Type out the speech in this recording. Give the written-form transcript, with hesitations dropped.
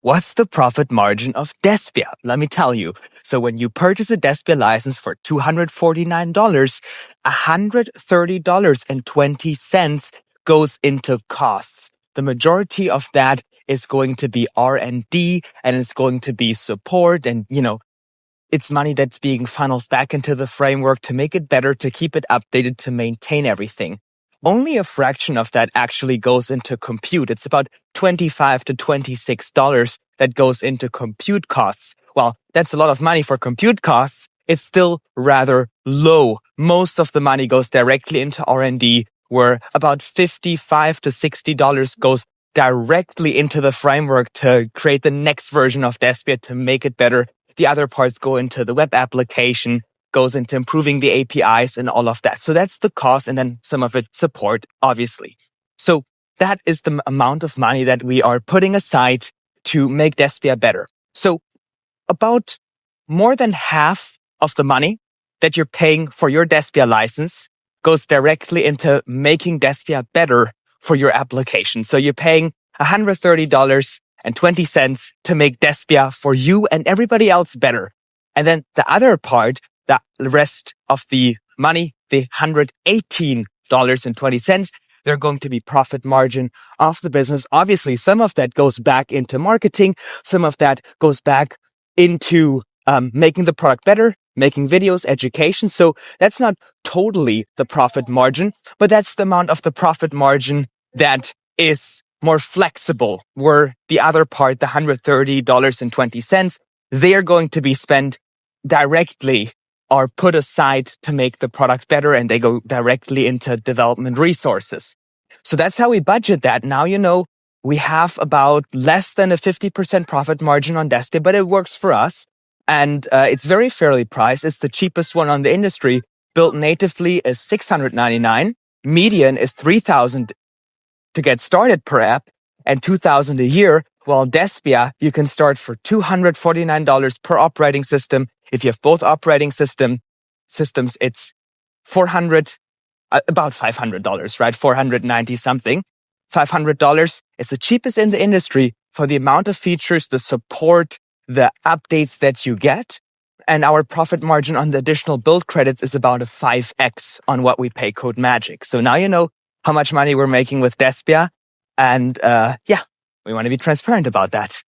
What's the profit margin of Despia? Let me tell you. So when you purchase a Despia license for $249, $130.20 goes into costs. The majority of that is going to be R&D, and it's going to be support, and it's money that's being funneled back into the framework to make it better, to keep it updated, to maintain everything. Only a fraction of that actually goes into compute. It's about $25 to $26 that goes into compute costs. Well, that's a lot of money for compute costs. It's still rather low. Most of the money goes directly into R&D, where about $55 to $60 goes directly into the framework to create the next version of Despia, to make it better. The other parts go into the web application, goes into improving the APIs and all of that. So that's the cost, and then some of it support, obviously. So that is the amount of money that we are putting aside to make Despia better. So about more than half of the money that you're paying for your Despia license goes directly into making Despia better for your application. So you're paying $130.20 to make Despia for you and everybody else better. And then the other part, the rest of the money, the $118.20, they're going to be profit margin of the business. Obviously, some of that goes back into marketing. Some of that goes back into making the product better, making videos, education. So that's not totally the profit margin, but that's the amount of the profit margin that is more flexible, where the other part, the $130.20, they're going to be spent directly or put aside to make the product better, and they go directly into development resources. So that's how we budget that. Now we have about less than a 50% profit margin on Despia, but it works for us. And it's very fairly priced. It's the cheapest one on the industry. Built natively is $699. Median is $3,000 to get started per app, and $2,000 a year. While Despia, you can start for $249 per operating system. If you have both operating systems, it's about $500, right? $490 something. $500 is the cheapest in the industry for the amount of features, the support, the updates that you get. And our profit margin on the additional build credits is about a 5x on what we pay CodeMagic. So now you know how much money we're making with Despia. And we want to be transparent about that.